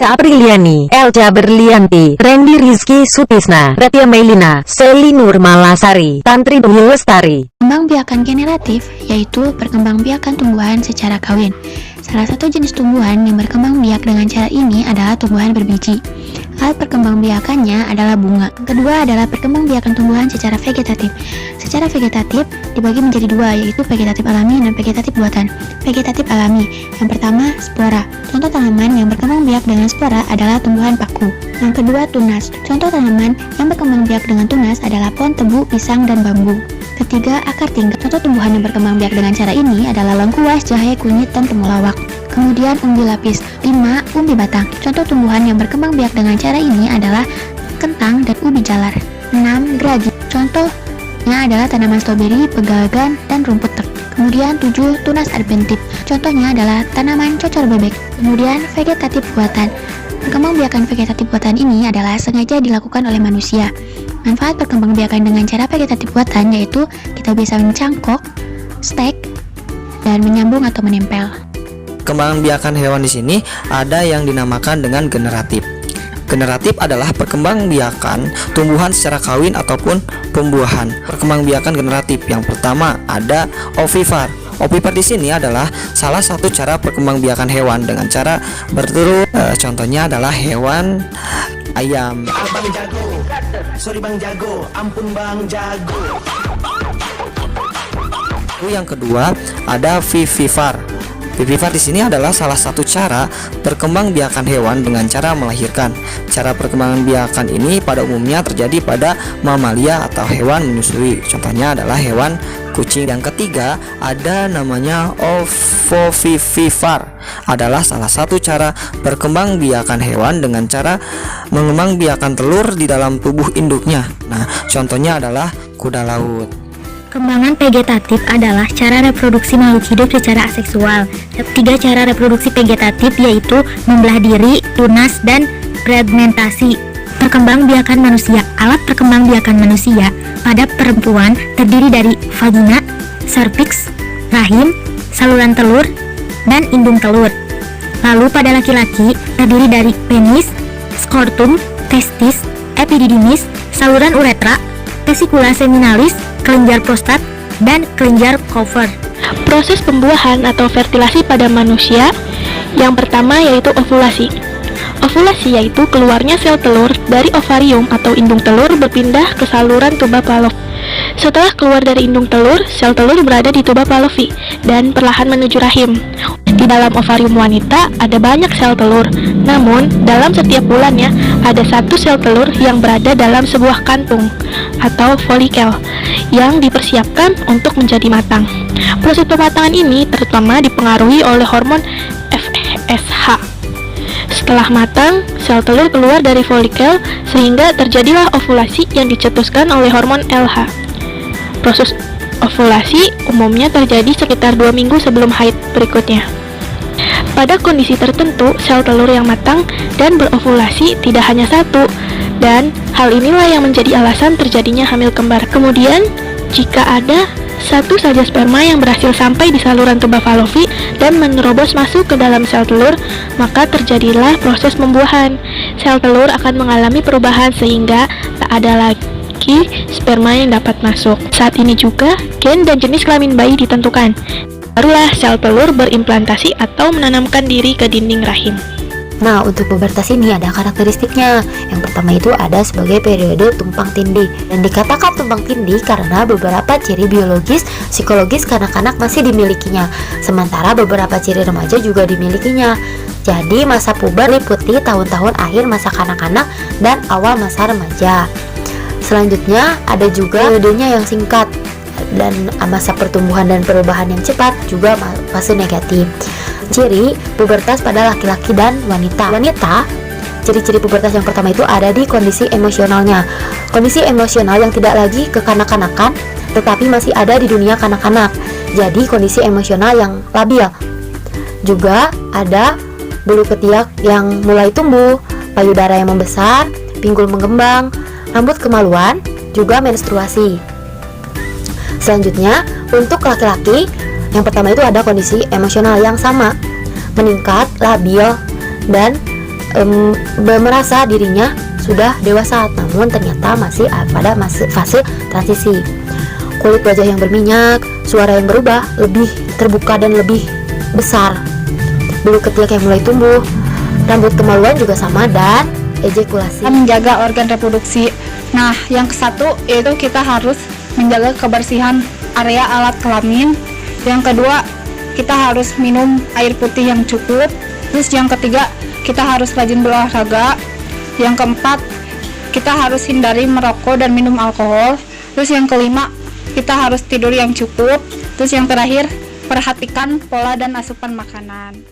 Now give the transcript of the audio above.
Ca Apriliani, Elca Berlianti, Randy Rizky Sutisna, Retia Melina, Seli Nurmalasari, Tantri Dwi Lestari. Perkembangbiakan generatif yaitu perkembangbiakan tumbuhan secara kawin. Salah satu jenis tumbuhan yang berkembang biak dengan cara ini adalah tumbuhan berbiji. Alat perkembangbiakannya adalah bunga. Yang kedua adalah perkembangbiakan tumbuhan secara vegetatif. Secara vegetatif dibagi menjadi dua, yaitu vegetatif alami dan vegetatif buatan. Vegetatif alami, yang pertama spora. Contoh tanaman yang berkembang biak dengan spora adalah tumbuhan paku. Yang kedua tunas. Contoh tanaman yang berkembang biak dengan tunas adalah pohon tebu, pisang, dan bambu. Ketiga, akar tinggal. Contoh tumbuhan yang berkembang biak dengan cara ini adalah lengkuas, jahe, kunyit, dan temulawak. Kemudian umbi lapis. 5. Umbi batang. Contoh tumbuhan yang berkembang biak dengan cara ini adalah kentang dan ubi jalar. 6. Geragi. Contohnya adalah tanaman stroberi, pegagan, dan rumput tek. Kemudian 7. Tunas adventif. Contohnya adalah tanaman cocor bebek. Kemudian vegetatif buatan. Perkembangbiakan vegetatif buatan ini adalah sengaja dilakukan oleh manusia. Manfaat perkembangbiakan dengan cara vegetatif buatan yaitu kita bisa mencangkok, stek, dan menyambung atau menempel. Perkembangbiakan hewan di sini ada yang dinamakan dengan generatif. Generatif adalah perkembangbiakan tumbuhan secara kawin ataupun pembuahan. Perkembangbiakan generatif yang pertama ada ovipar. Ovipar di sini adalah salah satu cara perkembangbiakan hewan dengan cara bertelur. Contohnya adalah hewan ayam. Bang Jago, sorry Bang Jago, ampun Bang Jago. Yang kedua ada vivipar. Vivipar di sini adalah salah satu cara perkembangbiakan hewan dengan cara melahirkan. Cara perkembangbiakan ini pada umumnya terjadi pada mamalia atau hewan menyusui. Contohnya adalah hewan kucing. Yang ketiga ada namanya ovovivipar. Adalah salah satu cara perkembangbiakan hewan dengan cara mengembangbiakan telur di dalam tubuh induknya. Nah, contohnya adalah kuda laut. Perkembangan vegetatif adalah cara reproduksi makhluk hidup secara aseksual. 3 cara reproduksi vegetatif yaitu membelah diri, tunas, dan fragmentasi. Perkembangbiakan manusia. Alat perkembangbiakan manusia pada perempuan terdiri dari vagina, serviks, rahim, saluran telur, dan indung telur. Lalu pada laki-laki terdiri dari penis, skortum, testis, epididymis, saluran uretra, vesikula seminalis, kelenjar prostat, dan kelenjar Cooper. Proses pembuahan atau fertilasi pada manusia yang pertama yaitu ovulasi. Ovulasi yaitu keluarnya sel telur dari ovarium atau indung telur berpindah ke saluran tuba Pavlov. Setelah keluar dari indung telur, sel telur berada di tuba Pavlovi dan perlahan menuju rahim. Di dalam ovarium wanita ada banyak sel telur, namun dalam setiap bulannya ada satu sel telur yang berada dalam sebuah kantung atau folikel yang dipersiapkan untuk menjadi matang. Proses pematangan ini terutama dipengaruhi oleh hormon FSH. Setelah matang, sel telur keluar dari folikel sehingga terjadilah ovulasi yang dicetuskan oleh hormon LH. Proses ovulasi umumnya terjadi sekitar 2 minggu sebelum haid berikutnya. Pada kondisi tertentu, sel telur yang matang dan berovulasi tidak hanya satu, dan hal inilah yang menjadi alasan terjadinya hamil kembar. Kemudian, jika ada satu saja sperma yang berhasil sampai di saluran tuba Pavlovi dan menerobos masuk ke dalam sel telur, maka terjadilah proses pembuahan. Sel telur akan mengalami perubahan sehingga tak ada lagi sperma yang dapat masuk. Saat ini juga, gen dan jenis kelamin bayi ditentukan. Barulah sel telur berimplantasi atau menanamkan diri ke dinding rahim. Nah, untuk pubertas ini ada karakteristiknya. Yang pertama itu ada sebagai periode tumpang tindih. Dan dikatakan tumpang tindih karena beberapa ciri biologis, psikologis kanak-kanak masih dimilikinya. Sementara beberapa ciri remaja juga dimilikinya. Jadi masa puber meliputi tahun-tahun akhir masa kanak-kanak dan awal masa remaja. Selanjutnya ada juga periodenya yang singkat dan masa pertumbuhan dan perubahan yang cepat, juga fase negatif. Ciri pubertas pada laki-laki dan wanita. Ciri-ciri pubertas yang pertama itu ada di kondisi emosionalnya. Kondisi emosional yang tidak lagi kekanak-kanakan tetapi masih ada di dunia kanak-kanak. Jadi kondisi emosional yang labil. Juga ada bulu ketiak yang mulai tumbuh, payudara yang membesar, pinggul mengembang, rambut kemaluan, juga menstruasi. Selanjutnya, untuk laki-laki, yang pertama itu ada kondisi emosional yang sama, meningkat, labil, dan merasa dirinya sudah dewasa, namun ternyata masih pada fase transisi. Kulit wajah yang berminyak, suara yang berubah, lebih terbuka dan lebih besar, bulu ketiak yang mulai tumbuh, rambut kemaluan juga sama, dan ejakulasi. Menjaga organ reproduksi. Nah, yang kesatu yaitu kita harus menjaga kebersihan area alat kelamin. Yang kedua, kita harus minum air putih yang cukup. Terus yang ketiga, kita harus rajin berolahraga. Yang keempat, kita harus hindari merokok dan minum alkohol. Terus yang kelima, kita harus tidur yang cukup. Terus yang terakhir, perhatikan pola dan asupan makanan.